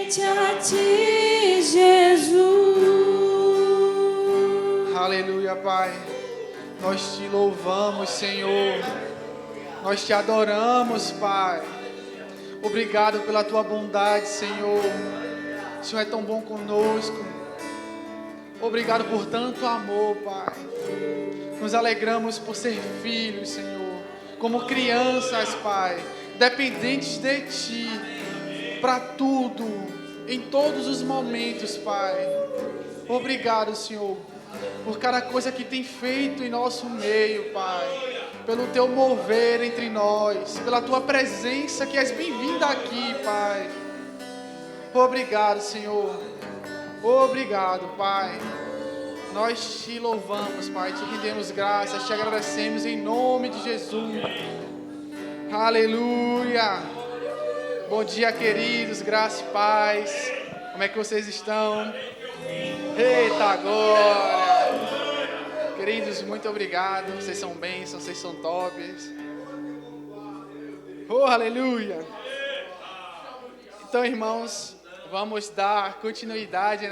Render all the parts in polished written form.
somente a ti, Jesus. Aleluia, Pai. Nós te louvamos, Senhor. Nós te adoramos, Pai. Obrigado pela tua bondade, Senhor. O Senhor é tão bom conosco. Obrigado por tanto amor, Pai. Nos alegramos por ser filhos, Senhor. Como crianças, Pai. Dependentes de ti. Para tudo. Em todos os momentos, Pai. Obrigado, Senhor. Por cada coisa que tem feito em nosso meio, Pai. Pelo teu mover entre nós, pela tua presença que és bem-vinda aqui, Pai. Obrigado, Senhor. Obrigado, Pai. Nós te louvamos, Pai. Te rendemos graças, te agradecemos em nome de Jesus. Aleluia. Bom dia, queridos. Graça e paz. Como é que vocês estão? Eita, glória. Queridos, muito obrigado. Vocês são bênçãos, vocês são tops. Oh, aleluia. Então, irmãos, vamos dar continuidade,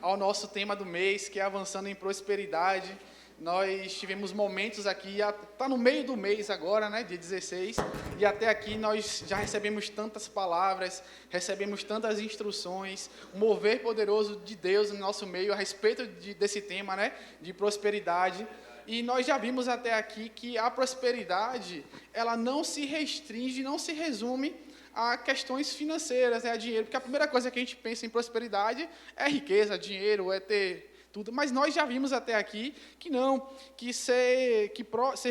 ao nosso tema do mês, que é avançando em prosperidade. Nós tivemos momentos aqui, está no meio do mês agora, dia 16, e até aqui nós já recebemos tantas palavras, recebemos tantas instruções, um mover poderoso de Deus no nosso meio a respeito desse tema, de prosperidade. E nós já vimos até aqui que a prosperidade, ela não se restringe, não se resume a questões financeiras, a dinheiro, porque a primeira coisa que a gente pensa em prosperidade é riqueza, dinheiro, é ter tudo, mas nós já vimos até aqui que não, que ser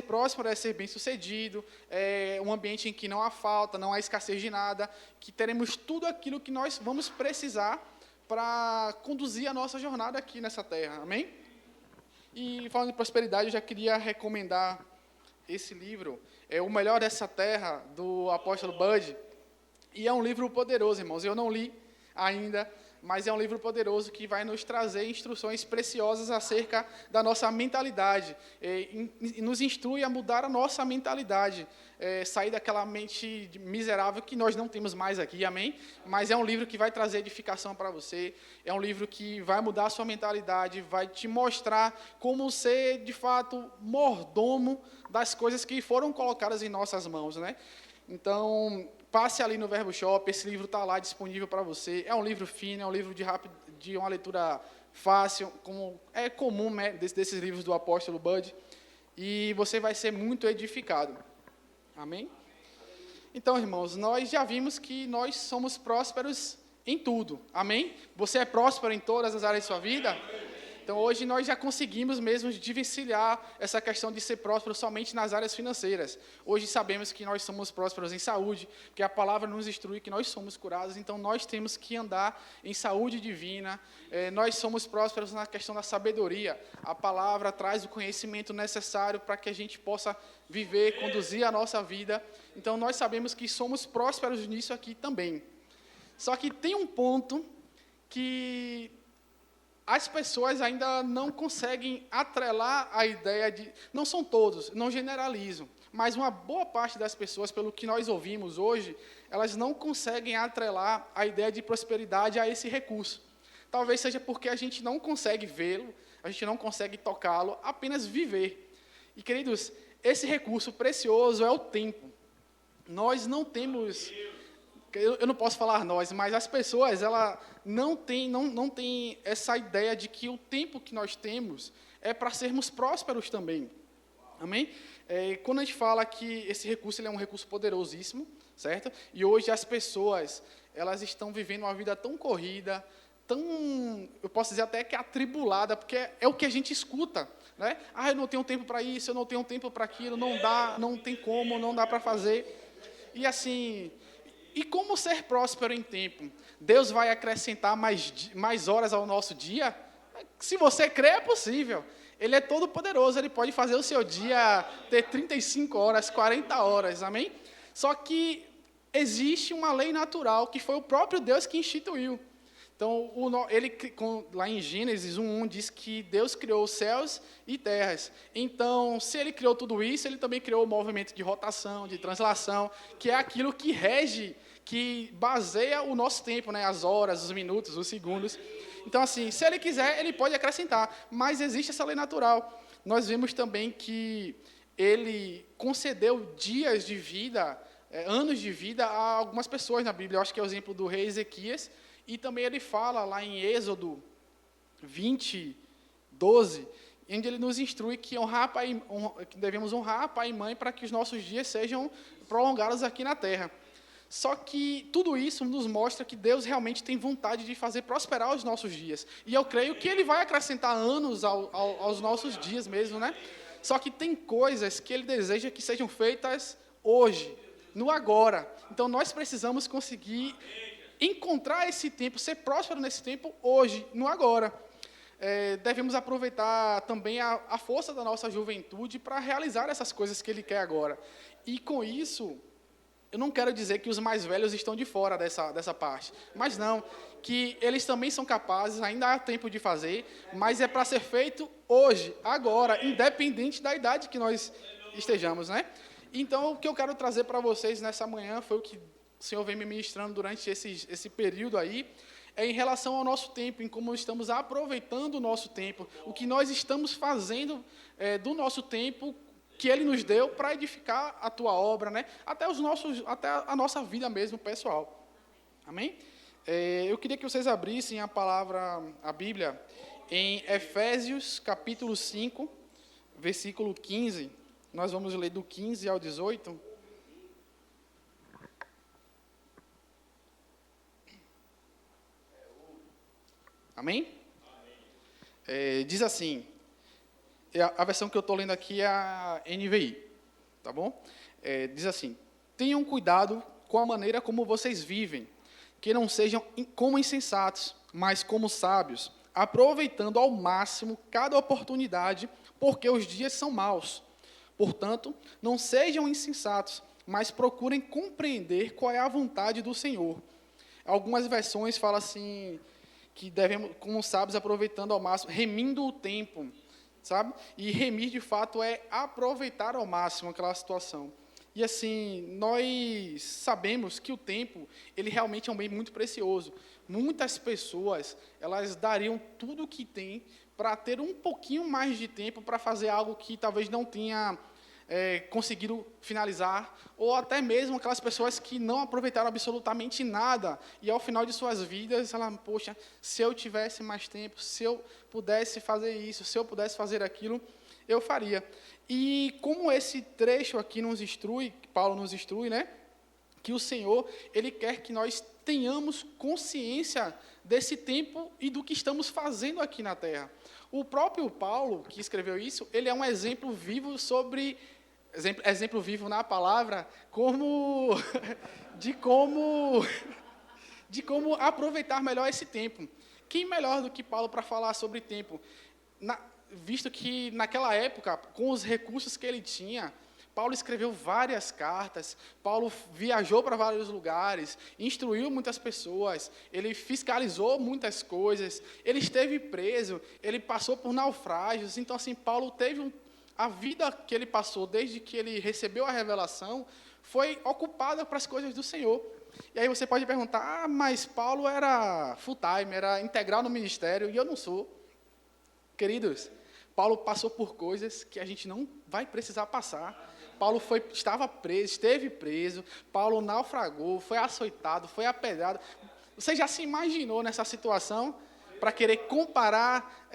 próspero é ser bem-sucedido, é um ambiente em que não há falta, não há escassez de nada, que teremos tudo aquilo que nós vamos precisar para conduzir a nossa jornada aqui nessa terra, amém? E falando de prosperidade, eu já queria recomendar esse livro, O Melhor dessa Terra, do apóstolo Bud, e é um livro poderoso, irmãos, eu não li ainda, mas é um livro poderoso que vai nos trazer instruções preciosas acerca da nossa mentalidade, e nos instrui a mudar a nossa mentalidade, sair daquela mente miserável que nós não temos mais aqui, amém? Mas é um livro que vai trazer edificação para você, é um livro que vai mudar a sua mentalidade, vai te mostrar como ser, de fato, mordomo das coisas que foram colocadas em nossas mãos, Então, passe ali no Verbo Shop, esse livro está lá disponível para você. É um livro fino, é um livro de uma leitura fácil, como é comum desses livros do apóstolo Bud, e você vai ser muito edificado. Amém? Então, irmãos, nós já vimos que nós somos prósperos em tudo. Amém? Você é próspero em todas as áreas de sua vida? Então, hoje nós já conseguimos mesmo desvencilhar essa questão de ser próspero somente nas áreas financeiras. Hoje sabemos que nós somos prósperos em saúde, porque a palavra nos instrui que nós somos curados, então nós temos que andar em saúde divina. Nós somos prósperos na questão da sabedoria. A palavra traz o conhecimento necessário para que a gente possa viver, conduzir a nossa vida. Então, nós sabemos que somos prósperos nisso aqui também. Só que tem um ponto que as pessoas ainda não conseguem atrelar a ideia de... Não são todos, não generalizo, mas uma boa parte das pessoas, pelo que nós ouvimos hoje, elas não conseguem atrelar a ideia de prosperidade a esse recurso. Talvez seja porque a gente não consegue vê-lo, a gente não consegue tocá-lo, apenas viver. E, queridos, esse recurso precioso é o tempo. Nós não temos... Eu não posso falar nós, mas as pessoas, elas não têm essa ideia de que o tempo que nós temos é para sermos prósperos também. Amém? Quando a gente fala que esse recurso ele é um recurso poderosíssimo, certo? E hoje as pessoas, elas estão vivendo uma vida tão corrida, tão, eu posso dizer até que atribulada, porque é o que a gente escuta, eu não tenho tempo para isso, eu não tenho tempo para aquilo, não dá, não tem como, não dá para fazer. E assim... E como ser próspero em tempo? Deus vai acrescentar mais horas ao nosso dia? Se você crê, é possível. Ele é todo poderoso, ele pode fazer o seu dia ter 35 horas, 40 horas, amém? Só que existe uma lei natural, que foi o próprio Deus que instituiu. Então, lá em Gênesis 1:1 diz que Deus criou os céus e terras. Então, se ele criou tudo isso, ele também criou o movimento de rotação, de translação, que é aquilo que rege, que baseia o nosso tempo, né? As horas, os minutos, os segundos. Então, assim, se ele quiser, ele pode acrescentar, mas existe essa lei natural. Nós vemos também que ele concedeu dias de vida, anos de vida a algumas pessoas na Bíblia. Eu acho que é o exemplo do rei Ezequias, e também ele fala lá em Êxodo 20:12, onde ele nos instrui que que devemos honrar pai e mãe para que os nossos dias sejam prolongados aqui na terra. Só que tudo isso nos mostra que Deus realmente tem vontade de fazer prosperar os nossos dias. E eu creio que Ele vai acrescentar anos aos nossos dias mesmo, né? Só que tem coisas que Ele deseja que sejam feitas hoje, no agora. Então, nós precisamos conseguir encontrar esse tempo, ser próspero nesse tempo hoje, no agora. Devemos aproveitar também a força da nossa juventude para realizar essas coisas que Ele quer agora. E com isso, eu não quero dizer que os mais velhos estão de fora dessa parte, mas não, que eles também são capazes, ainda há tempo de fazer, mas é para ser feito hoje, agora, independente da idade que nós estejamos, né? Então, o que eu quero trazer para vocês nessa manhã foi o que o Senhor vem me ministrando durante esse período aí, em relação ao nosso tempo, em como estamos aproveitando o nosso tempo, o que nós estamos fazendo do nosso tempo que Ele nos deu para edificar a tua obra, né? Até a nossa vida mesmo, pessoal. Amém? Eu queria que vocês abrissem a Bíblia, em Efésios, capítulo 5, versículo 15. Nós vamos ler do 15 ao 18. Amém? Diz assim, a versão que eu estou lendo aqui é a NVI, tá bom? Diz assim: tenham cuidado com a maneira como vocês vivem, que não sejam como insensatos, mas como sábios, aproveitando ao máximo cada oportunidade, porque os dias são maus. Portanto, não sejam insensatos, mas procurem compreender qual é a vontade do Senhor. Algumas versões falam assim, que devemos, como sábios, aproveitando ao máximo, remindo o tempo, sabe? E remir, de fato, é aproveitar ao máximo aquela situação. E assim, nós sabemos que o tempo, ele realmente é um bem muito precioso. Muitas pessoas, elas dariam tudo o que têm para ter um pouquinho mais de tempo para fazer algo que talvez não tenha conseguiram finalizar, ou até mesmo aquelas pessoas que não aproveitaram absolutamente nada, e ao final de suas vidas, ela, poxa, se eu tivesse mais tempo, se eu pudesse fazer isso, se eu pudesse fazer aquilo, eu faria. E como esse trecho aqui nos instrui, Paulo nos instrui, né, que o Senhor, Ele quer que nós tenhamos consciência desse tempo e do que estamos fazendo aqui na Terra. O próprio Paulo, que escreveu isso, ele é um exemplo vivo exemplo vivo na palavra, de como aproveitar melhor esse tempo. Quem melhor do que Paulo para falar sobre tempo? Visto que naquela época, com os recursos que ele tinha, Paulo escreveu várias cartas, Paulo viajou para vários lugares, instruiu muitas pessoas, ele fiscalizou muitas coisas, ele esteve preso, ele passou por naufrágios. Então, assim, Paulo teve a vida que ele passou, desde que ele recebeu a revelação, foi ocupada para as coisas do Senhor. E aí você pode perguntar, mas Paulo era full-time, era integral no ministério, e eu não sou. Queridos, Paulo passou por coisas que a gente não vai precisar passar. Paulo esteve preso, Paulo naufragou, foi açoitado, foi apedrado. Você já se imaginou nessa situação? Para querer comparar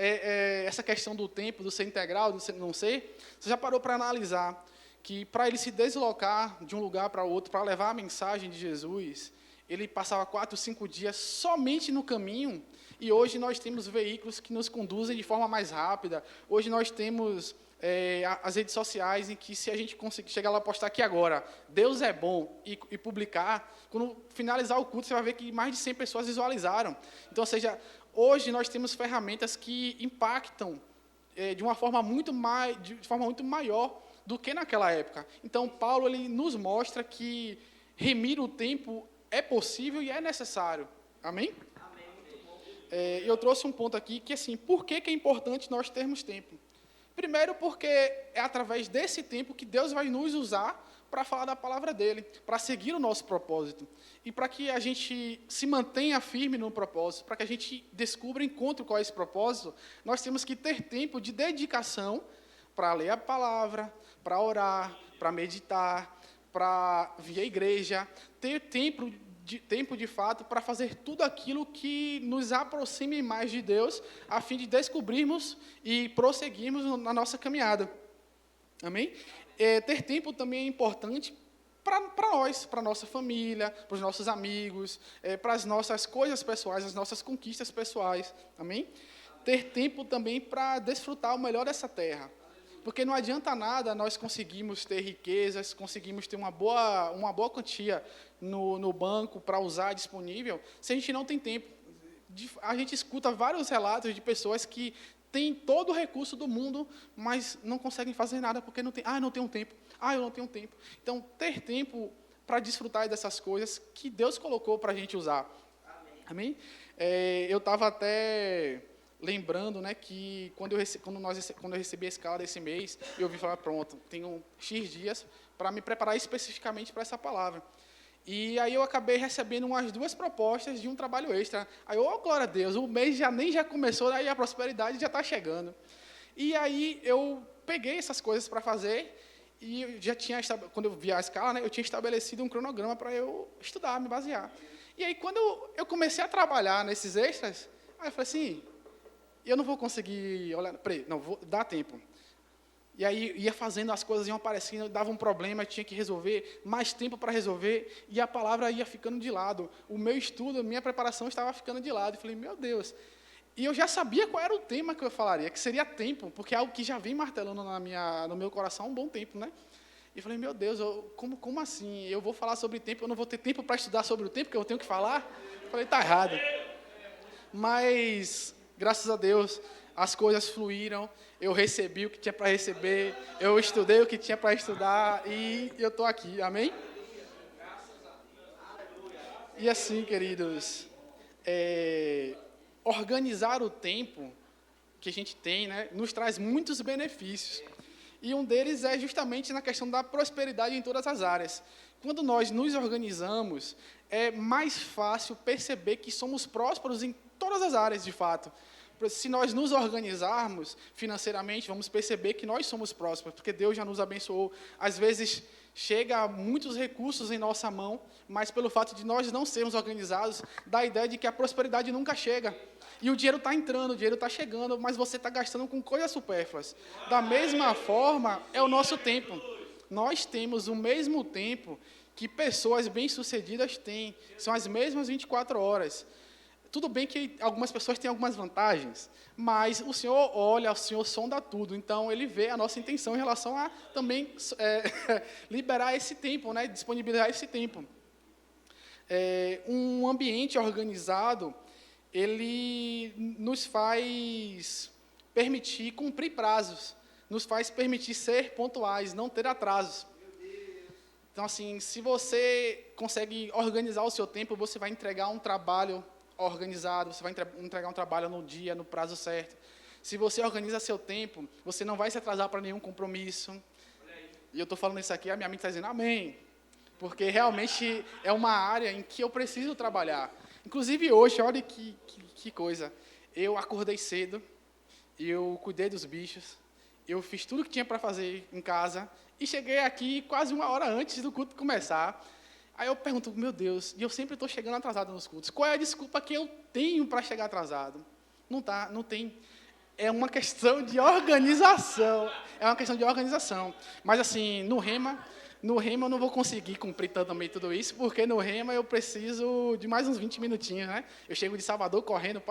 essa questão do tempo, do ser integral, do ser não ser, você já parou para analisar que para ele se deslocar de um lugar para outro, para levar a mensagem de Jesus, ele passava 4, 5 dias somente no caminho, e hoje nós temos veículos que nos conduzem de forma mais rápida, hoje nós temos as redes sociais em que se a gente conseguir chegar lá e postar aqui agora, Deus é bom, e publicar, quando finalizar o culto, você vai ver que mais de 100 pessoas visualizaram. Então, ou seja, hoje nós temos ferramentas que impactam de forma muito maior do que naquela época. Então, Paulo ele nos mostra que remir o tempo é possível e é necessário. Amém? Amém. Eu trouxe um ponto aqui que, assim, por que é importante nós termos tempo? Primeiro, porque é através desse tempo que Deus vai nos usar para falar da palavra dele, para seguir o nosso propósito. E para que a gente se mantenha firme no propósito, para que a gente descubra e encontre qual é esse propósito, nós temos que ter tempo de dedicação para ler a palavra, para orar, para meditar, para vir à igreja, ter tempo de fato para fazer tudo aquilo que nos aproxime mais de Deus, a fim de descobrirmos e prosseguirmos na nossa caminhada. Amém? Ter tempo também é importante para nós, para a nossa família, para os nossos amigos, para as nossas coisas pessoais, as nossas conquistas pessoais. Amém? Ter tempo também para desfrutar o melhor dessa terra. Porque não adianta nada nós conseguirmos ter riquezas, conseguirmos ter uma boa quantia no banco para usar disponível, se a gente não tem tempo. A gente escuta vários relatos de pessoas que têm todo o recurso do mundo, mas não conseguem fazer nada porque não tenho tempo. Eu não tenho tempo. Então, ter tempo para desfrutar dessas coisas que Deus colocou para a gente usar. Amém? Eu estava até lembrando, né, que quando eu recebi a escala desse mês, eu vi falar, pronto, tenho X dias para me preparar especificamente para essa palavra. E aí eu acabei recebendo umas 2 propostas de um trabalho extra. Aí glória a Deus, o mês nem já começou, aí a prosperidade já está chegando. E aí eu peguei essas coisas para fazer, e eu já tinha, quando eu vi a escala, né, eu tinha estabelecido um cronograma para eu estudar, me basear. E aí quando eu comecei a trabalhar nesses extras, aí eu falei assim, eu não vou conseguir olhar, não, vou dar tempo. E aí ia fazendo, as coisas iam aparecendo, dava um problema, tinha que resolver, mais tempo para resolver, e a palavra ia ficando de lado. O meu estudo, a minha preparação estava ficando de lado. Eu falei, meu Deus. E eu já sabia qual era o tema que eu falaria, que seria tempo, porque é algo que já vem martelando no meu coração há um bom tempo, né? E eu falei, meu Deus, como assim? Eu vou falar sobre tempo, eu não vou ter tempo para estudar sobre o tempo que eu tenho que falar? Eu falei, está errado. Mas, graças a Deus, as coisas fluíram, eu recebi o que tinha para receber, eu estudei o que tinha para estudar e eu estou aqui, amém? E assim, queridos, organizar o tempo que a gente tem, né, nos traz muitos benefícios. E um deles é justamente na questão da prosperidade em todas as áreas. Quando nós nos organizamos, é mais fácil perceber que somos prósperos em todas as áreas, de fato. Se nós nos organizarmos financeiramente, vamos perceber que nós somos prósperos, porque Deus já nos abençoou. Às vezes, chega muitos recursos em nossa mão, mas pelo fato de nós não sermos organizados, dá a ideia de que a prosperidade nunca chega. E o dinheiro está entrando, o dinheiro está chegando, mas você está gastando com coisas supérfluas. Da mesma forma, é o nosso tempo. Nós temos o mesmo tempo que pessoas bem-sucedidas têm. São as mesmas 24 horas. Tudo bem que algumas pessoas têm algumas vantagens, mas o Senhor olha, o Senhor sonda tudo. Então, Ele vê a nossa intenção em relação a também liberar esse tempo, né, disponibilizar esse tempo. Um ambiente organizado, ele nos faz permitir cumprir prazos, nos faz permitir ser pontuais, não ter atrasos. Então, assim, se você consegue organizar o seu tempo, você vai entregar um trabalho organizado, você vai entregar um trabalho no dia, no prazo certo. Se você organiza seu tempo, você não vai se atrasar para nenhum compromisso. E eu estou falando isso aqui, a minha mente está dizendo amém. Porque realmente é uma área em que eu preciso trabalhar. Inclusive hoje, olha que coisa. Eu acordei cedo, eu cuidei dos bichos, eu fiz tudo o que tinha para fazer em casa e cheguei aqui quase 1 hora antes do culto começar. Aí eu pergunto, meu Deus, e eu sempre estou chegando atrasado nos cultos. Qual é a desculpa que eu tenho para chegar atrasado? Não tem. É uma questão de organização. Mas assim, no Rema eu não vou conseguir cumprir também tudo isso, porque no Rema eu preciso de mais uns 20 minutinhos, né? Eu chego de Salvador correndo,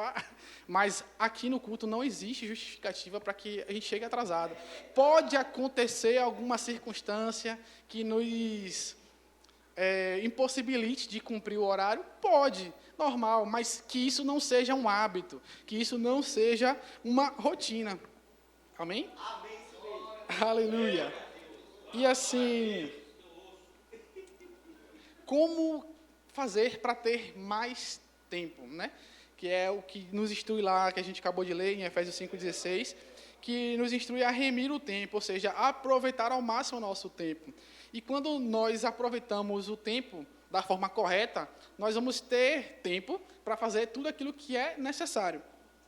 mas aqui no culto não existe justificativa para que a gente chegue atrasado. Pode acontecer alguma circunstância que nos impossibilite de cumprir o horário? Pode, normal, mas que isso não seja um hábito, que isso não seja uma rotina. Amém? Amém. Aleluia. E assim, como fazer para ter mais tempo, né? que é o que nos instrui lá, que a gente acabou de ler em Efésios 5,16, que nos instrui a remir o tempo, ou seja, a aproveitar ao máximo o nosso tempo. E quando nós aproveitamos o tempo da forma correta, nós vamos ter tempo para fazer tudo aquilo que é necessário.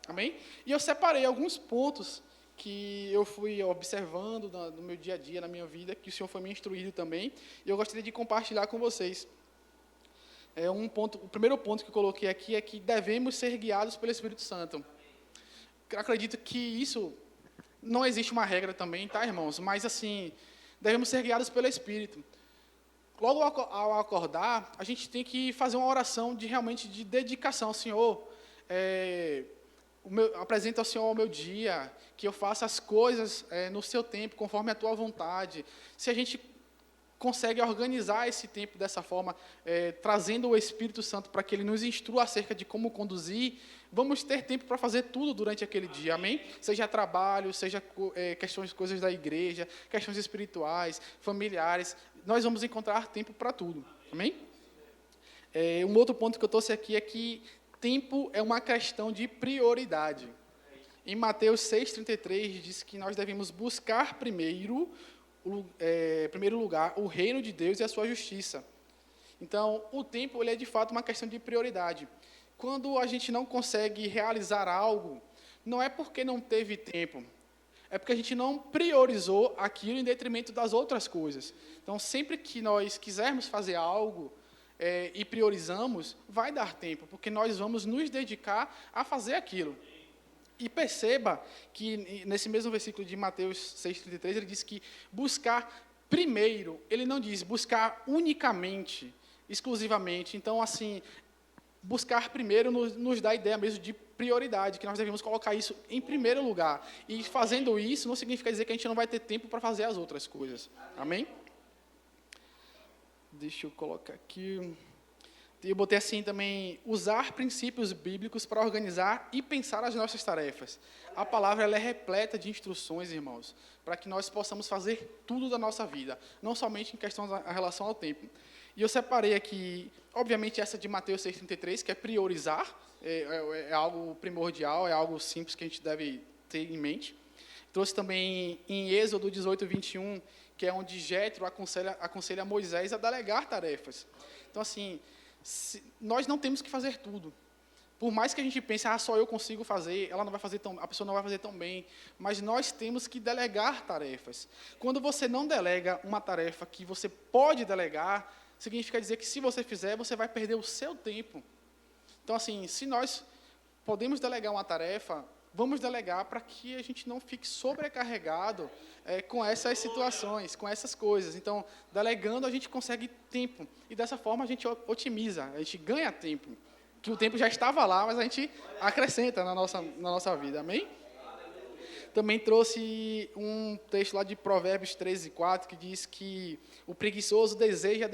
Amém? E eu separei alguns pontos que eu fui observando no meu dia a dia, na minha vida, que o Senhor foi me instruído também, e eu gostaria de compartilhar com vocês. O primeiro ponto que eu coloquei aqui é que devemos ser guiados pelo Espírito Santo. Eu acredito que isso não existe uma regra também, tá, irmãos? Mas, assim, devemos ser guiados pelo Espírito. Logo ao acordar, a gente tem que fazer uma oração realmente de dedicação. Senhor, apresento ao Senhor o meu dia, que eu faça as coisas no seu tempo, conforme a tua vontade. Se a gente consegue organizar esse tempo dessa forma, trazendo o Espírito Santo para que ele nos instrua acerca de como conduzir, vamos ter tempo para fazer tudo durante aquele dia, amém? Seja trabalho, seja coisas da igreja, questões espirituais, familiares, nós vamos encontrar tempo para tudo, amém? Um outro ponto que eu trouxe aqui é que tempo é uma questão de prioridade. Em Mateus 6,33, diz que nós devemos buscar primeiro lugar o reino de Deus e a sua justiça. Então, o tempo ele é de fato uma questão de prioridade. Quando a gente não consegue realizar algo, não é porque não teve tempo, é porque a gente não priorizou aquilo em detrimento das outras coisas. Então, sempre que nós quisermos fazer algo e priorizamos, vai dar tempo, porque nós vamos nos dedicar a fazer aquilo. E perceba que, nesse mesmo versículo de Mateus 6,33, ele diz que buscar primeiro, ele não diz buscar unicamente, exclusivamente. Então, assim, buscar primeiro nos dá a ideia mesmo de prioridade, que nós devemos colocar isso em primeiro lugar. E fazendo isso, não significa dizer que a gente não vai ter tempo para fazer as outras coisas. Amém? Deixa eu colocar aqui. Eu botei assim também, usar princípios bíblicos para organizar e pensar as nossas tarefas. A palavra ela é repleta de instruções, irmãos, para que nós possamos fazer tudo da nossa vida, não somente em questão da relação ao tempo. E eu separei aqui, obviamente, essa de Mateus 6,33, que é priorizar, é algo primordial, é algo simples que a gente deve ter em mente. Trouxe também em Êxodo 18:21, que é onde Jétro aconselha Moisés a delegar tarefas. Então, assim, nós não temos que fazer tudo. Por mais que a gente pense, só eu consigo fazer, a pessoa não vai fazer tão bem, mas nós temos que delegar tarefas. Quando você não delega uma tarefa que você pode delegar, significa dizer que se você fizer, você vai perder o seu tempo. Então, assim, se nós podemos delegar uma tarefa, vamos delegar para que a gente não fique sobrecarregado com essas situações, com essas coisas. Então, delegando, a gente consegue tempo. E dessa forma, a gente otimiza, a gente ganha tempo. Que o tempo já estava lá, mas a gente acrescenta na nossa vida. Amém? Também trouxe um texto lá de Provérbios 13:4, que diz que o preguiçoso deseja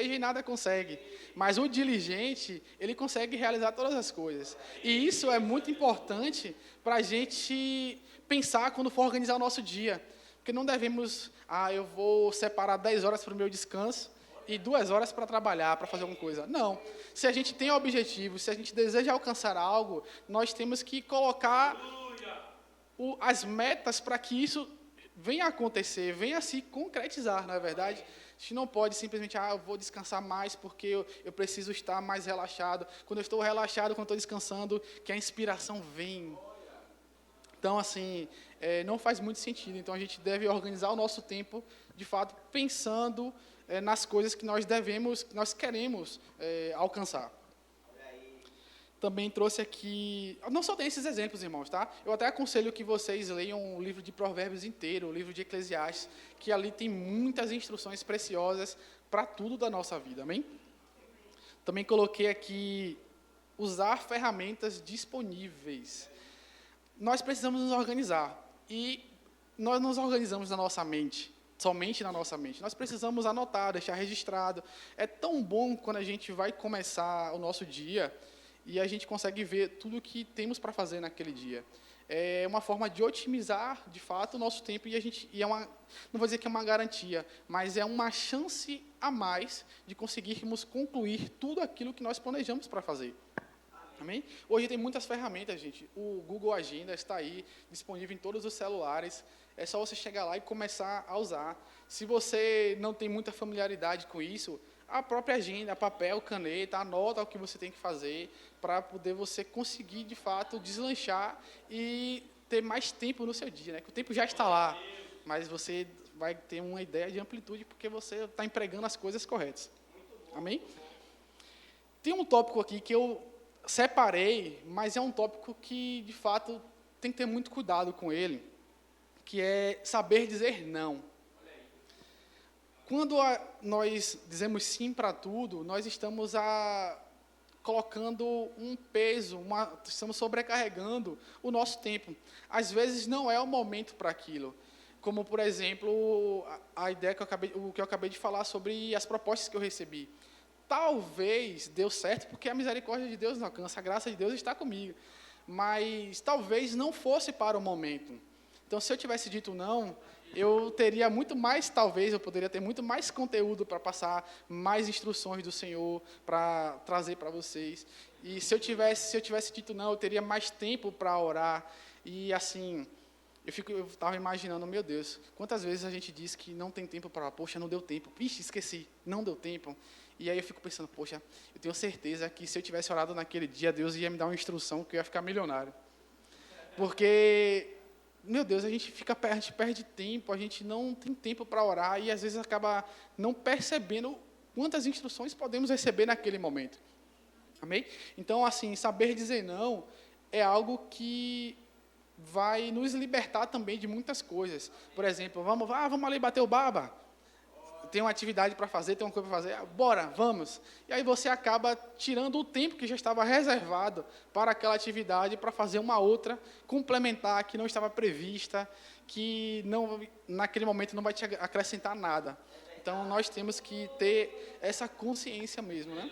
e nada consegue. Mas o diligente, ele consegue realizar todas as coisas. E isso é muito importante para a gente pensar quando for organizar o nosso dia. Porque não devemos, eu vou separar 10 horas para o meu descanso e 2 horas para trabalhar, para fazer alguma coisa. Não. Se a gente tem objetivos, se a gente deseja alcançar algo, nós temos que colocar as metas para que isso venha a acontecer, venha a se concretizar, não é verdade? A gente não pode simplesmente, eu vou descansar mais porque eu preciso estar mais relaxado. Quando eu estou relaxado, quando eu estou descansando, que a inspiração vem. Então, assim, não faz muito sentido. Então, a gente deve organizar o nosso tempo, de fato, pensando nas coisas que nós queremos alcançar. Também trouxe aqui, não só tem esses exemplos, irmãos, tá? Eu até aconselho que vocês leiam o livro de Provérbios inteiro, o livro de Eclesiastes, que ali tem muitas instruções preciosas para tudo da nossa vida, amém? Também coloquei aqui, usar ferramentas disponíveis. Nós precisamos nos organizar, e nós nos organizamos na nossa mente, somente na nossa mente. Nós precisamos anotar, deixar registrado. É tão bom quando a gente vai começar o nosso dia e a gente consegue ver tudo o que temos para fazer naquele dia. É uma forma de otimizar, de fato, o nosso tempo, não vou dizer que é uma garantia, mas é uma chance a mais de conseguirmos concluir tudo aquilo que nós planejamos para fazer. Amém? Hoje tem muitas ferramentas, gente. O Google Agenda está aí, disponível em todos os celulares. É só você chegar lá e começar a usar. Se você não tem muita familiaridade com isso, a própria agenda, papel, caneta, anota o que você tem que fazer para poder você conseguir, de fato, deslanchar e ter mais tempo no seu dia, né? Que o tempo já está lá, mas você vai ter uma ideia de amplitude porque você está empregando as coisas corretas. Amém? Tem um tópico aqui que eu separei, mas é um tópico que, de fato, tem que ter muito cuidado com ele, que é saber dizer não. Quando nós dizemos sim para tudo, nós estamos colocando um peso, estamos sobrecarregando o nosso tempo. Às vezes não é o momento para aquilo. Como, por exemplo, a ideia o que eu acabei de falar sobre as propostas que eu recebi. Talvez deu certo, porque a misericórdia de Deus não alcança, a graça de Deus está comigo. Mas talvez não fosse para o momento. Então, se eu tivesse dito não, eu teria muito mais, talvez, eu poderia ter muito mais conteúdo para passar, mais instruções do Senhor para trazer para vocês. E se eu tivesse dito não, eu teria mais tempo para orar. E assim, eu estava imaginando, meu Deus, quantas vezes a gente diz que não tem tempo para orar, poxa, não deu tempo, ixi, esqueci, não deu tempo. E aí eu fico pensando, poxa, eu tenho certeza que se eu tivesse orado naquele dia, Deus ia me dar uma instrução que eu ia ficar milionário. Porque, meu Deus, a gente perde tempo, a gente não tem tempo para orar e às vezes acaba não percebendo quantas instruções podemos receber naquele momento. Amém? Então, assim, saber dizer não é algo que vai nos libertar também de muitas coisas. Por exemplo, vamos ali bater o baba. Tem uma atividade para fazer, tem uma coisa para fazer, bora, vamos. E aí você acaba tirando o tempo que já estava reservado para aquela atividade, para fazer uma outra, complementar, que não estava prevista, que não, naquele momento não vai te acrescentar nada. Então, nós temos que ter essa consciência mesmo, né?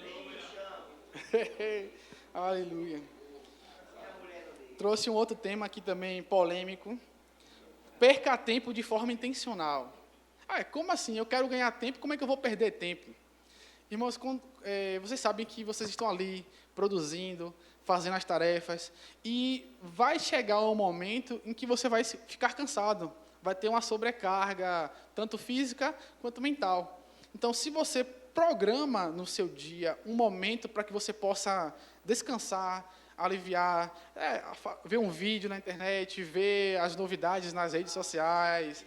Aleluia. Trouxe um outro tema aqui também polêmico. Perca tempo de forma intencional. Como assim? Eu quero ganhar tempo, como é que eu vou perder tempo? Irmãos, vocês sabem que vocês estão ali produzindo, fazendo as tarefas, e vai chegar um momento em que você vai ficar cansado, vai ter uma sobrecarga, tanto física quanto mental. Então, se você programa no seu dia um momento para que você possa descansar, aliviar, ver um vídeo na internet, ver as novidades nas redes sociais,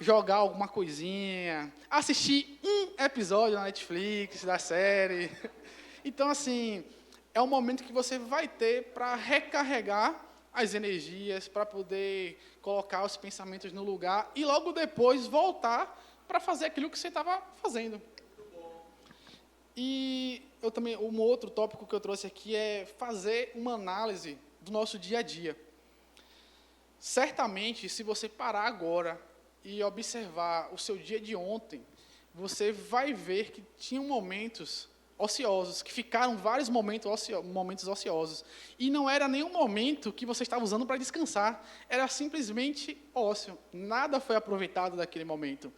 jogar alguma coisinha, assistir um episódio na Netflix da série. Então, assim, é um momento que você vai ter para recarregar as energias, para poder colocar os pensamentos no lugar e logo depois voltar para fazer aquilo que você estava fazendo. E um outro tópico que eu trouxe aqui é fazer uma análise do nosso dia a dia. Certamente, se você parar agora e observar o seu dia de ontem, você vai ver que tinham momentos ociosos, que ficaram vários momentos ociosos. E não era nenhum momento que você estava usando para descansar, era simplesmente ócio. Nada foi aproveitado daquele momento.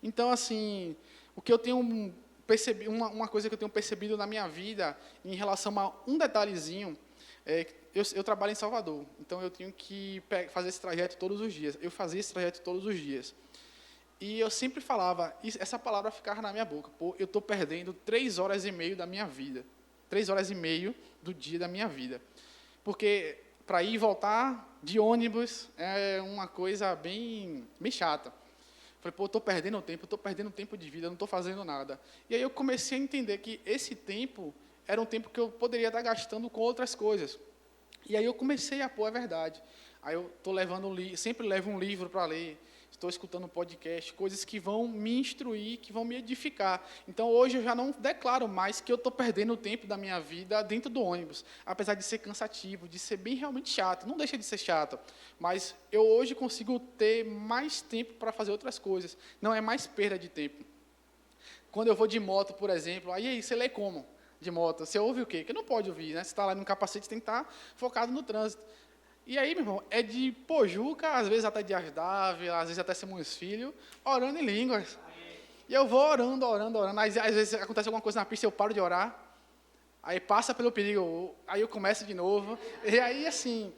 Então, assim, o que eu tenho percebido, uma coisa que eu tenho percebido na minha vida, em relação a um detalhezinho, eu trabalho em Salvador, então eu tenho que fazer esse trajeto todos os dias. Eu fazia esse trajeto todos os dias. E eu sempre falava, essa palavra ficava na minha boca, eu estou perdendo 3 horas e meia da minha vida. 3 horas e meia do dia da minha vida. Porque para ir e voltar de ônibus é uma coisa bem chata. Falei, estou perdendo tempo de vida, não estou fazendo nada. E aí eu comecei a entender que esse tempo era um tempo que eu poderia estar gastando com outras coisas. E aí eu comecei a pôr a verdade. Aí eu estou sempre levo um livro para ler, estou escutando um podcast, coisas que vão me instruir, que vão me edificar. Então, hoje eu já não declaro mais que eu estou perdendo o tempo da minha vida dentro do ônibus, apesar de ser cansativo, de ser bem realmente chato. Não deixa de ser chato, mas eu hoje consigo ter mais tempo para fazer outras coisas. Não é mais perda de tempo. Quando eu vou de moto, por exemplo, aí você lê como? De moto, você ouve o quê? Que não pode ouvir, né? Você está lá no capacete, você tem que estar focado no trânsito. E aí, meu irmão, é de Pojuca, às vezes até de Asdávila, às vezes até Simões Filho, orando em línguas. E eu vou orando. Às vezes acontece alguma coisa na pista, eu paro de orar. aí passa pelo perigo, aí eu começo de novo. E aí, assim,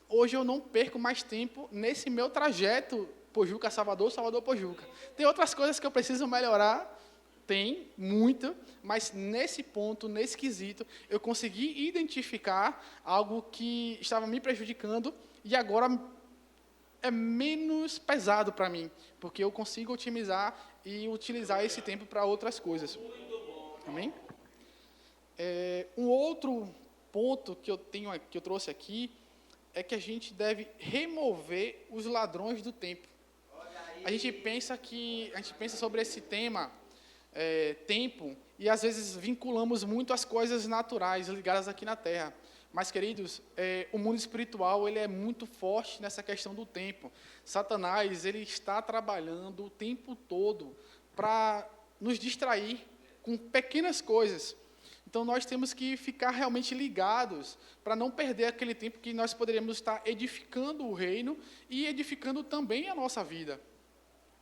hoje eu não perco mais tempo nesse meu trajeto Pojuca, Salvador, Salvador, Pojuca. Tem outras coisas que eu preciso melhorar, tem, muito, mas nesse ponto, nesse quesito, eu consegui identificar algo que estava me prejudicando e agora é menos pesado para mim, porque eu consigo otimizar e utilizar esse tempo para outras coisas. Amém? Um outro ponto que eu trouxe aqui é que a gente deve remover os ladrões do tempo. A gente pensa sobre esse tema, tempo, e às vezes vinculamos muito as coisas naturais ligadas aqui na Terra. Mas, queridos, o mundo espiritual ele é muito forte nessa questão do tempo. Satanás ele está trabalhando o tempo todo para nos distrair com pequenas coisas. Então, nós temos que ficar realmente ligados para não perder aquele tempo que nós poderíamos estar edificando o reino e edificando também a nossa vida.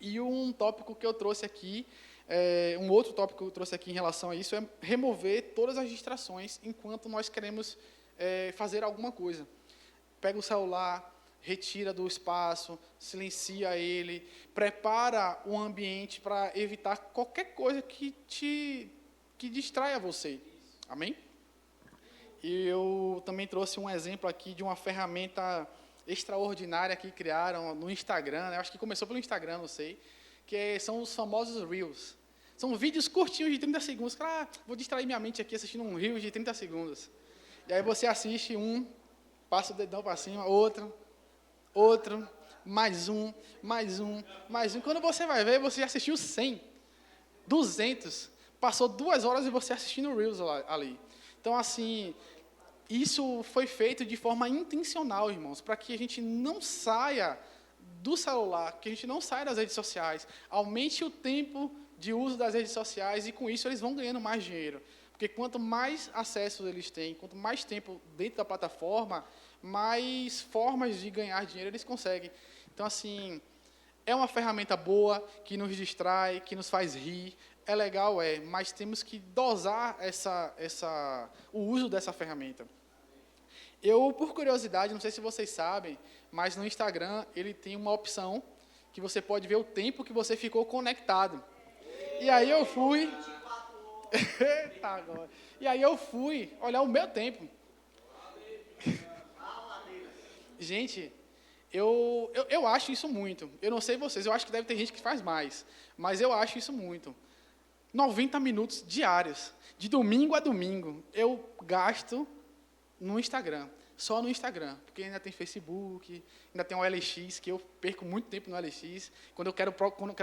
E um tópico que eu trouxe aqui, um outro tópico que eu trouxe aqui em relação a isso é remover todas as distrações enquanto nós queremos fazer alguma coisa. Pega o celular, retira do espaço, silencia ele, prepara o ambiente para evitar qualquer coisa que distraia você. Amém? E eu também trouxe um exemplo aqui de uma ferramenta extraordinária que criaram no Instagram, né? Acho que começou pelo Instagram, não sei, são os famosos Reels. São vídeos curtinhos de 30 segundos. Vou distrair minha mente aqui assistindo um Reel de 30 segundos. E aí você assiste passa o dedão para cima, outro, mais um. Quando você vai ver, você já assistiu 100, 200, passou 2 horas e você assistindo Reels ali. Então, assim, isso foi feito de forma intencional, irmãos, para que a gente não saia do celular, que a gente não saia das redes sociais, aumente o tempo de uso das redes sociais e, com isso, eles vão ganhando mais dinheiro. Porque quanto mais acesso eles têm, quanto mais tempo dentro da plataforma, mais formas de ganhar dinheiro eles conseguem. Então, assim, é uma ferramenta boa, que nos distrai, que nos faz rir, é legal, mas temos que dosar o uso dessa ferramenta. Eu, por curiosidade, não sei se vocês sabem, mas no Instagram ele tem uma opção que você pode ver o tempo que você ficou conectado. E aí eu fui... E aí eu fui olhar o meu tempo. Gente, eu acho isso muito. Eu não sei vocês, eu acho que deve ter gente que faz mais. Mas eu acho isso muito. 90 minutos diários, de domingo a domingo, eu gasto no Instagram, só no Instagram, porque ainda tem Facebook, ainda tem o LX, que eu perco muito tempo no LX. Quando eu quero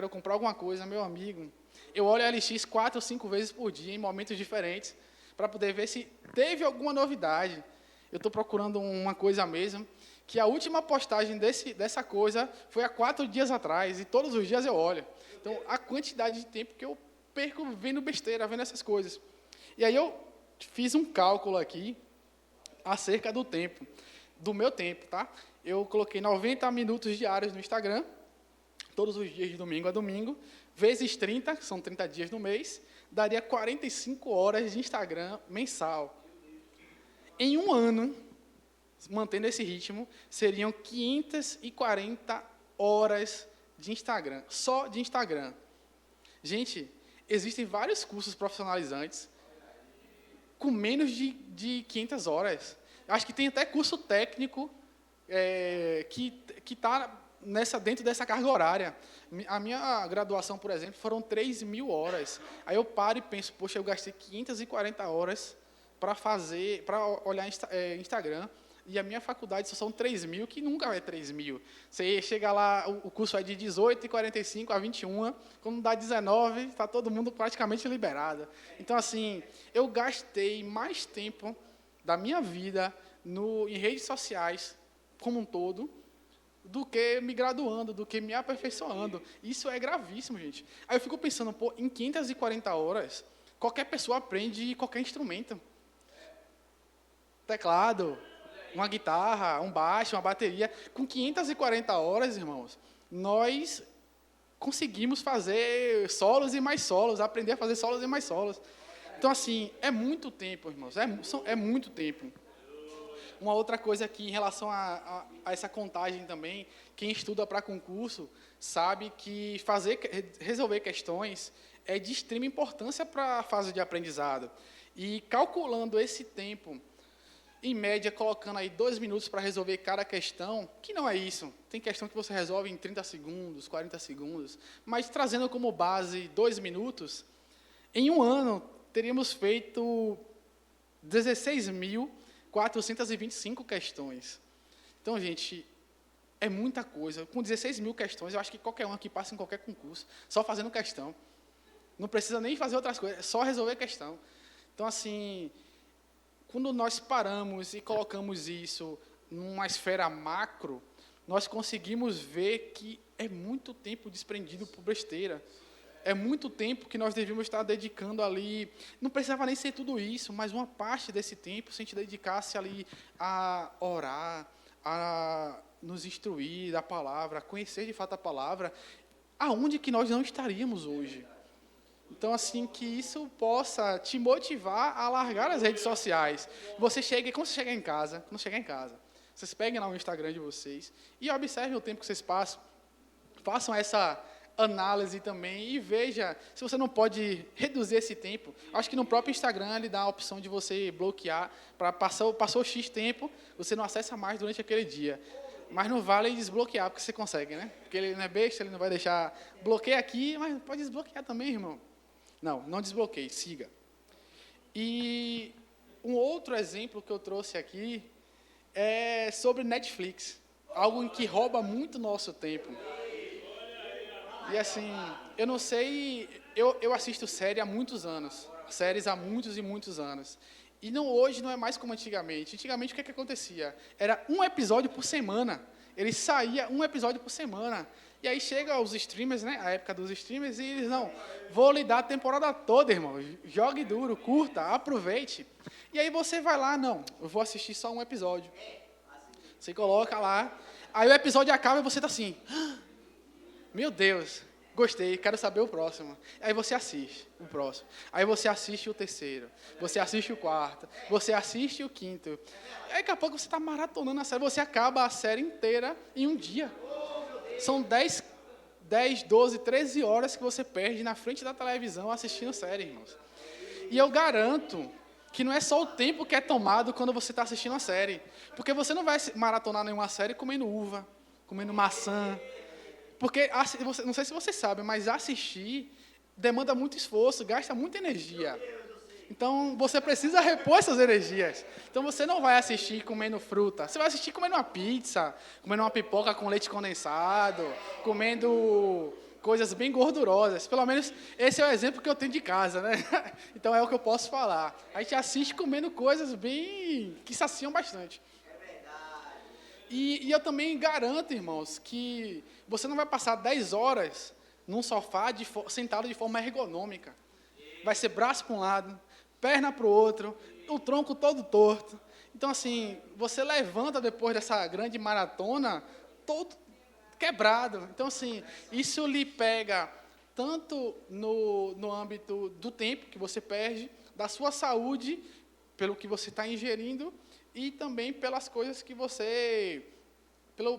comprar alguma coisa, meu amigo, eu olho o LX 4 ou 5 vezes por dia, em momentos diferentes, para poder ver se teve alguma novidade. Eu estou procurando uma coisa mesmo, que a última postagem dessa coisa foi há 4 dias atrás, e todos os dias eu olho. Então, a quantidade de tempo que eu perco vendo besteira, vendo essas coisas. E aí eu fiz um cálculo aqui acerca do meu tempo, tá? Eu coloquei 90 minutos diários no Instagram, todos os dias de domingo a domingo, vezes 30, que são 30 dias no mês, daria 45 horas de Instagram mensal. Em um ano, mantendo esse ritmo, seriam 540 horas de Instagram, só de Instagram. Gente, existem vários cursos profissionalizantes com menos de 500 horas. Acho que tem até curso técnico que está dentro dessa carga horária. A minha graduação, por exemplo, foram 3.000 horas. Aí eu paro e penso, poxa, eu gastei 540 horas para olhar Instagram. E a minha faculdade só são 3.000, que nunca é 3.000. Você chega lá, o curso é de 18h45 a 21h, quando dá 19, está todo mundo praticamente liberado. Então, assim, eu gastei mais tempo da minha vida em redes sociais, como um todo, do que me graduando, do que me aperfeiçoando. Isso é gravíssimo, gente. Aí eu fico pensando, em 540 horas, qualquer pessoa aprende qualquer instrumento. Teclado, uma guitarra, um baixo, uma bateria. Com 540 horas, irmãos, nós conseguimos fazer solos e mais solos, aprender a fazer solos e mais solos. Então, assim, é muito tempo, irmãos, é muito tempo. Uma outra coisa aqui, em relação a essa contagem também, quem estuda para concurso sabe que resolver questões é de extrema importância para a fase de aprendizado. E calculando esse tempo, em média, colocando aí 2 minutos para resolver cada questão, que não é isso. Tem questão que você resolve em 30 segundos, 40 segundos, mas trazendo como base 2 minutos, em um ano teríamos feito 16.425 questões. Então, gente, é muita coisa. Com 16 mil questões, eu acho que qualquer um aqui passa em qualquer concurso, só fazendo questão. Não precisa nem fazer outras coisas, é só resolver questão. Então, assim, quando nós paramos e colocamos isso numa esfera macro, nós conseguimos ver que é muito tempo desprendido por besteira. É muito tempo que nós devíamos estar dedicando ali. Não precisava nem ser tudo isso, mas uma parte desse tempo, se a gente dedicasse ali a orar, a nos instruir da palavra, a conhecer de fato a palavra, aonde que nós não estaríamos hoje? Então, assim, que isso possa te motivar a largar as redes sociais. Quando você chegar em casa, vocês peguem lá o Instagram de vocês e observem o tempo que vocês passam. Façam essa análise também e veja se você não pode reduzir esse tempo. Acho que no próprio Instagram ele dá a opção de você bloquear, para passou X tempo, você não acessa mais durante aquele dia. Mas não vale desbloquear, porque você consegue, né? Porque ele não é besta, ele não vai deixar... Bloqueia aqui, mas pode desbloquear também, irmão. Não desbloqueie, siga. E um outro exemplo que eu trouxe aqui é sobre Netflix. Algo em que rouba muito nosso tempo. E assim, eu não sei... Eu assisto série há muitos anos. Séries há muitos e muitos anos. E hoje não é mais como antigamente. Antigamente, o que acontecia? Era um episódio por semana. Ele saía um episódio por semana. E aí chega os streamers, né? A época dos streamers, e eles, não, vou lhe dar a temporada toda, irmão. Jogue duro, curta, aproveite. E aí você vai lá, não, eu vou assistir só um episódio. Você coloca lá, aí o episódio acaba e você tá assim, meu Deus, gostei, quero saber o próximo. Aí você assiste o próximo. Aí você assiste o terceiro. Você assiste o quarto. Você assiste o quinto. Aí daqui a pouco você está maratonando a série. Você acaba a série inteira em um dia. São 10, 12, 13 horas que você perde na frente da televisão assistindo série, irmãos. E eu garanto que não é só o tempo que é tomado quando você está assistindo a série. Porque você não vai maratonar nenhuma série comendo uva, comendo maçã. Porque, não sei se você sabe, mas assistir demanda muito esforço, gasta muita energia. Então, você precisa repor essas energias. Então, você não vai assistir comendo fruta. Você vai assistir comendo uma pizza, comendo uma pipoca com leite condensado, comendo coisas bem gordurosas. Pelo menos, esse é o exemplo que eu tenho de casa, né? Então, é o que eu posso falar. A gente assiste comendo coisas bem... que saciam bastante. E eu também garanto, irmãos, que você não vai passar 10 horas num sofá sentado de forma ergonômica. Vai ser braço para um lado, perna para o outro, o tronco todo torto. Então, assim, você levanta depois dessa grande maratona todo quebrado. Então, assim, isso lhe pega tanto no âmbito do tempo que você perde, da sua saúde, pelo que você está ingerindo, e também pelas coisas que você...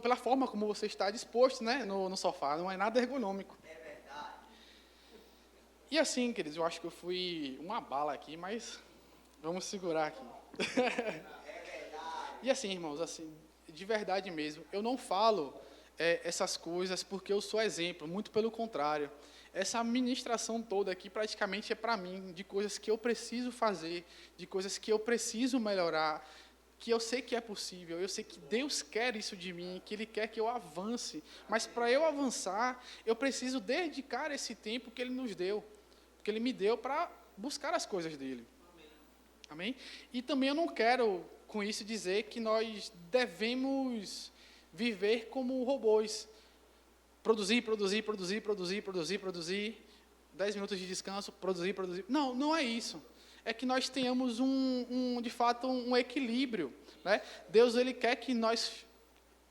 pela forma como você está disposto, né, no sofá. Não é nada ergonômico. É verdade. E assim, queridos, eu acho que eu fui uma bala aqui, mas vamos segurar aqui. É verdade. E assim, irmãos, assim, de verdade mesmo, eu não falo essas coisas porque eu sou exemplo, muito pelo contrário. Essa ministração toda aqui praticamente é para mim, de coisas que eu preciso fazer, de coisas que eu preciso melhorar, que eu sei que é possível, eu sei que Deus quer isso de mim, que Ele quer que eu avance. Mas para eu avançar, eu preciso dedicar esse tempo que Ele nos deu, que Ele me deu para buscar as coisas dEle. Amém? E também eu não quero, com isso, dizer que nós devemos viver como robôs. Produzir, 10 minutos de descanso, produzir. Não é isso. É que nós tenhamos de fato, um equilíbrio, né? Deus, Ele quer que nós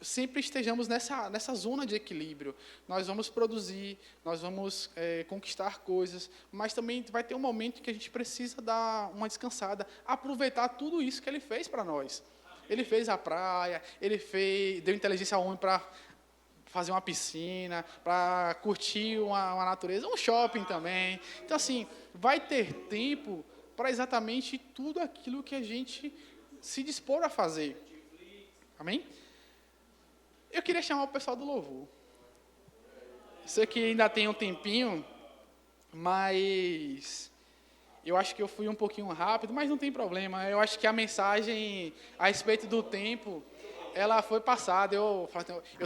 sempre estejamos nessa zona de equilíbrio. Nós vamos produzir, nós vamos conquistar coisas, mas também vai ter um momento que a gente precisa dar uma descansada, aproveitar tudo isso que Ele fez para nós. Ele fez a praia, deu inteligência ao homem para fazer uma piscina, para curtir uma natureza, um shopping também. Então, assim, vai ter tempo para exatamente tudo aquilo que a gente se dispor a fazer. Amém? Eu queria chamar o pessoal do louvor. Sei que ainda tem um tempinho, mas eu acho que eu fui um pouquinho rápido, mas não tem problema. Eu acho que a mensagem a respeito do tempo, ela foi passada. Eu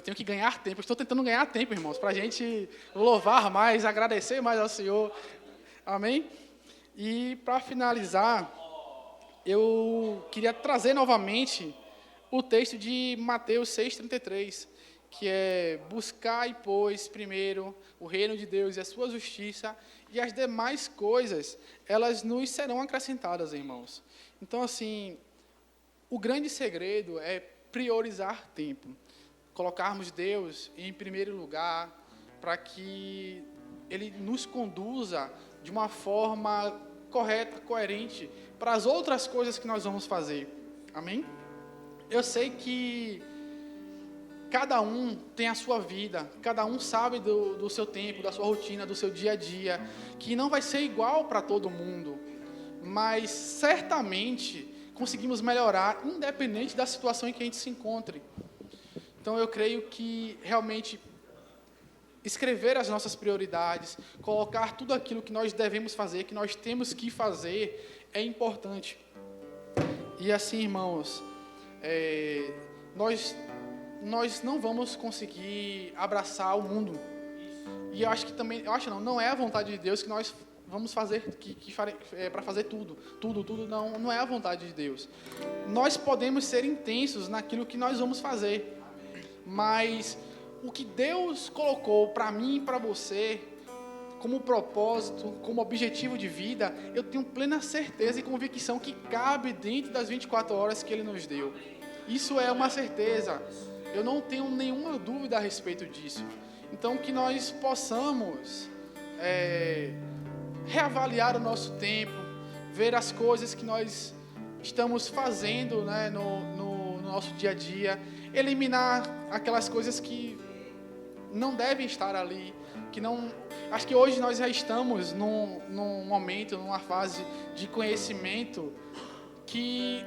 tenho que ganhar tempo. Estou tentando ganhar tempo, irmãos, para a gente louvar mais, agradecer mais ao Senhor. Amém? E para finalizar, eu queria trazer novamente o texto de Mateus 6,33, que é: buscai, pois, primeiro o reino de Deus e a sua justiça, e as demais coisas, elas nos serão acrescentadas, irmãos. Então, assim, o grande segredo é priorizar tempo, colocarmos Deus em primeiro lugar, para que Ele nos conduza de uma forma correta, coerente, para as outras coisas que nós vamos fazer. Amém? Eu sei que cada um tem a sua vida, cada um sabe do seu tempo, da sua rotina, do seu dia a dia, que não vai ser igual para todo mundo, mas certamente conseguimos melhorar, independente da situação em que a gente se encontre. Então eu creio que realmente escrever as nossas prioridades, colocar tudo aquilo que nós devemos fazer, que nós temos que fazer, é importante. E assim, irmãos, nós não vamos conseguir abraçar o mundo. E eu acho que também, não é a vontade de Deus que nós vamos fazer, para fazer tudo, não é a vontade de Deus. Nós podemos ser intensos naquilo que nós vamos fazer, mas o que Deus colocou para mim e para você, como propósito, como objetivo de vida, eu tenho plena certeza e convicção que cabe dentro das 24 horas que Ele nos deu. Isso é uma certeza. Eu não tenho nenhuma dúvida a respeito disso. Então, que nós possamos reavaliar o nosso tempo, ver as coisas que nós estamos fazendo, né, no nosso dia a dia, eliminar aquelas coisas que não devem estar ali, que não. Acho que hoje nós já estamos num momento, numa fase de conhecimento que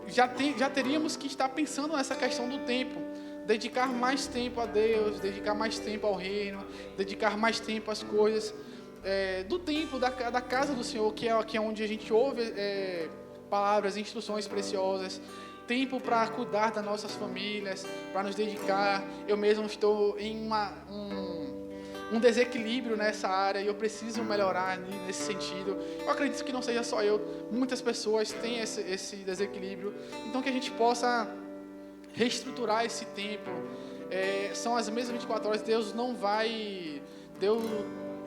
já teríamos que estar pensando nessa questão do tempo, dedicar mais tempo a Deus, dedicar mais tempo ao reino, dedicar mais tempo às coisas do tempo da casa do Senhor, que é onde a gente ouve palavras, instruções preciosas. Tempo para cuidar das nossas famílias, para nos dedicar. Eu mesmo estou em um desequilíbrio nessa área e eu preciso melhorar nesse sentido. Eu acredito que não seja só eu, muitas pessoas têm esse desequilíbrio. Então, que a gente possa reestruturar esse tempo. São as mesmas 24 horas, Deus não vai... Deus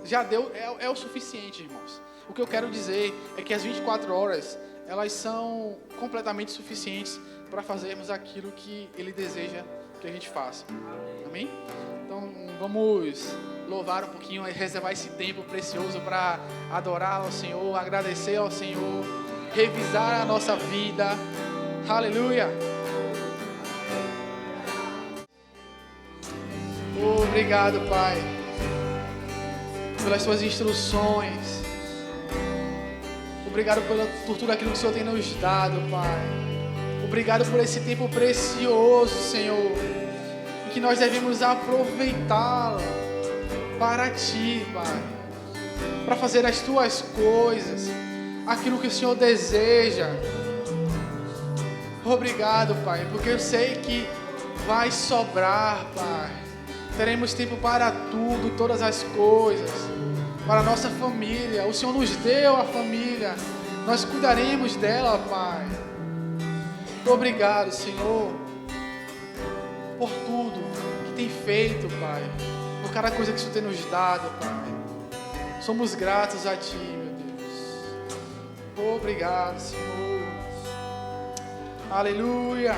já deu, é o suficiente, irmãos. O que eu quero dizer é que as 24 horas... elas são completamente suficientes para fazermos aquilo que Ele deseja que a gente faça. Amém? Então, vamos louvar um pouquinho e reservar esse tempo precioso para adorar ao Senhor, agradecer ao Senhor, revisar a nossa vida. Aleluia! Obrigado, Pai, pelas Suas instruções. Obrigado por tudo aquilo que o Senhor tem nos dado, Pai. Obrigado por esse tempo precioso, Senhor, em que nós devemos aproveitá-lo para Ti, Pai, para fazer as Tuas coisas, aquilo que o Senhor deseja. Obrigado, Pai, porque eu sei que vai sobrar, Pai. Teremos tempo para tudo, todas as coisas. Para a nossa família, o Senhor nos deu a família, nós cuidaremos dela, Pai. Obrigado, Senhor, por tudo que tem feito, Pai, por cada coisa que o Senhor tem nos dado, Pai. Somos gratos a Ti, meu Deus. Obrigado, Senhor. Aleluia.